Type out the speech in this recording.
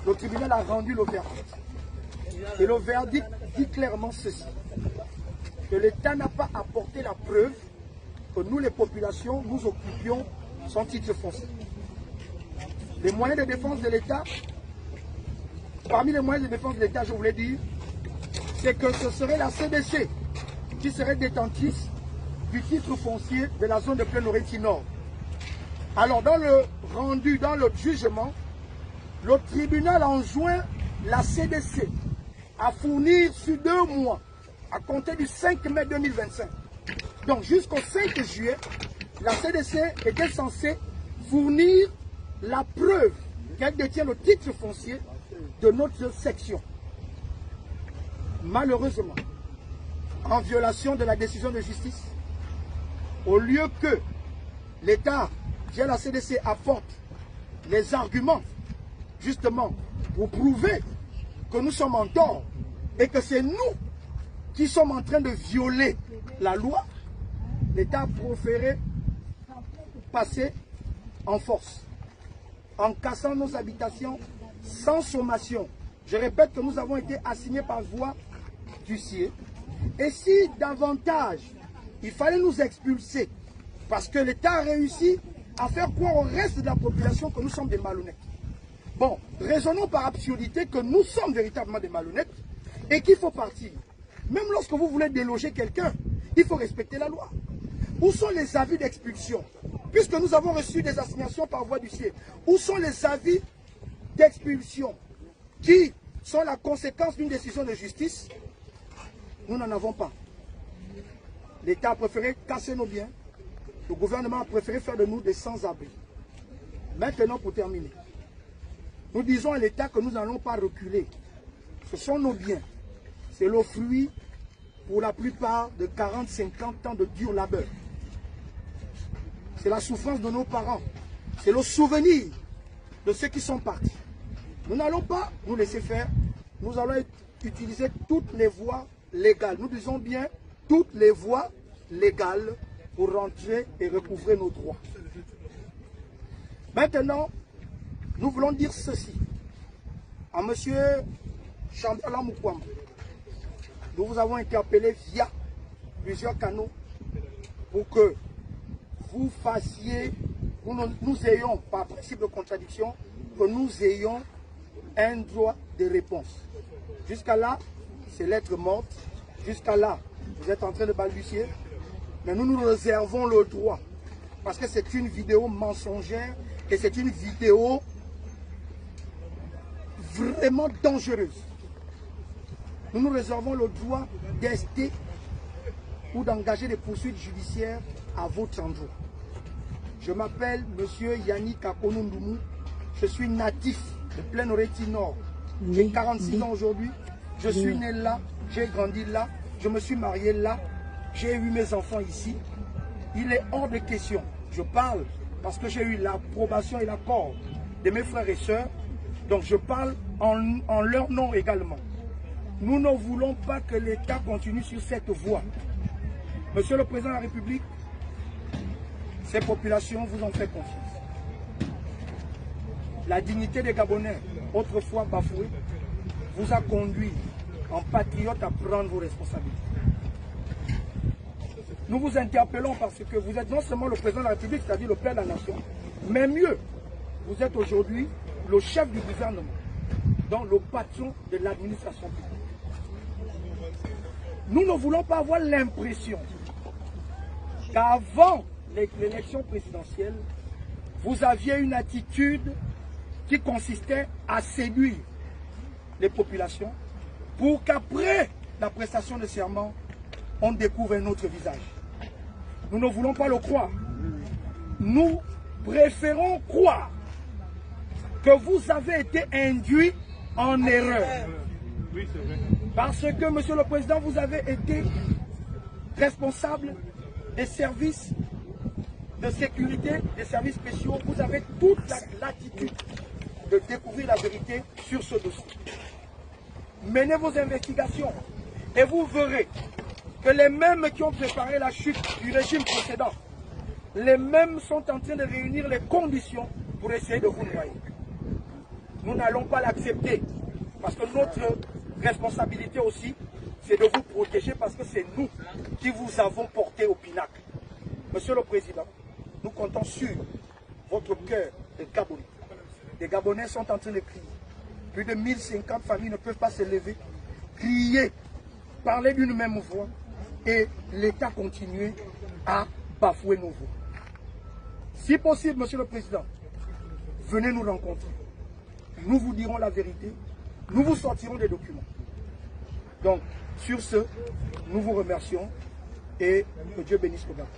le tribunal a rendu le verdict. Et le verdict dit clairement ceci, que l'État n'a pas apporté la preuve que nous, les populations, nous occupions son titre foncier. Les moyens de défense de l'État, parmi les moyens de défense de l'État, je voulais dire, c'est que ce serait la CDC qui serait détentrice du titre foncier de la zone de Plaine-Oreille Nord. Alors, dans le rendu, dans le jugement, le tribunal enjoint la CDC à fournir sur 2 mois, à compter du 5 mai 2025. Donc, jusqu'au 5 juillet, la CDC était censée fournir la preuve qu'elle détient le titre foncier de notre section. Malheureusement, en violation de la décision de justice, au lieu que l'État, via la CDC, apporte les arguments, justement, pour prouver que nous sommes en tort et que c'est nous qui sommes en train de violer la loi, l'État a préféré passer en force, en cassant nos habitations sans sommation. Je répète que nous avons été assignés par voie d'huissier. Et si davantage il fallait nous expulser, parce que l'État a réussi à faire croire au reste de la population que nous sommes des malhonnêtes. Bon, raisonnons par absurdité que nous sommes véritablement des malhonnêtes et qu'il faut partir. Même lorsque vous voulez déloger quelqu'un, il faut respecter la loi. Où sont les avis d'expulsion? Puisque nous avons reçu des assignations par voie d'huissier, où sont les avis d'expulsion qui sont la conséquence d'une décision de justice? Nous n'en avons pas. L'État a préféré casser nos biens. Le gouvernement a préféré faire de nous des sans-abri. Maintenant, pour terminer, nous disons à l'État que nous n'allons pas reculer. Ce sont nos biens. C'est le fruit, pour la plupart, de 40-50 ans de dur labeur. C'est la souffrance de nos parents. C'est le souvenir de ceux qui sont partis. Nous n'allons pas nous laisser faire. Nous allons utiliser toutes les voies légales. Nous disons bien toutes les voies légales pour rentrer et recouvrer nos droits. Maintenant, nous voulons dire ceci à M. Chambala Mukwamba. Nous vous avons interpellé via plusieurs canaux pour que vous fassiez, nous ayons, par principe de contradiction, que nous ayons un droit de réponse. Jusqu'à là, c'est lettre morte. Jusqu'à là, vous êtes en train de balbutier. Mais nous nous réservons le droit. Parce que c'est une vidéo mensongère et c'est une vidéo vraiment dangereuse. Nous nous réservons le droit d'ester ou d'engager des poursuites judiciaires à votre endroit. Je m'appelle M. Yannick Akonundumu. Je suis natif de Plaine-Oreille Nord. J'ai 46 ans aujourd'hui. Je suis né là, j'ai grandi là, je me suis marié là, j'ai eu mes enfants ici. Il est hors de question. Je parle parce que j'ai eu l'approbation et l'accord de mes frères et sœurs. Donc je parle en leur nom également. Nous ne voulons pas que l'État continue sur cette voie. Monsieur le Président de la République, ces populations vous ont fait confiance. La dignité des Gabonais, autrefois bafouée, vous a conduit en patriote à prendre vos responsabilités. Nous vous interpellons parce que vous êtes non seulement le président de la République, c'est-à-dire le père de la nation, mais mieux, vous êtes aujourd'hui le chef du gouvernement, donc le patron de l'administration publique. Nous ne voulons pas avoir l'impression qu'avant l'élection présidentielle, vous aviez une attitude qui consistait à séduire les populations pour qu'après la prestation de serment, on découvre un autre visage. Nous ne voulons pas le croire. Nous préférons croire que vous avez été induit en erreur. Parce que, Monsieur le Président, vous avez été responsable des services de sécurité, des services spéciaux. Vous avez toute l'attitude de découvrir la vérité sur ce dossier. Menez vos investigations et vous verrez que les mêmes qui ont préparé la chute du régime précédent, les mêmes sont en train de réunir les conditions pour essayer de vous noyer. Nous n'allons pas l'accepter. Parce que notre responsabilité aussi, c'est de vous protéger parce que c'est nous qui vous avons porté au pinacle. Monsieur le Président, nous comptons sur votre cœur de Gabonais. Les Gabonais sont en train de crier. Plus de 1050 familles ne peuvent pas se lever, crier, parler d'une même voix et l'État continuer à bafouer nos voix. Si possible, Monsieur le Président, venez nous rencontrer. Nous vous dirons la vérité. Nous vous sortirons des documents. Donc, sur ce, nous vous remercions et que Dieu bénisse le Gabon.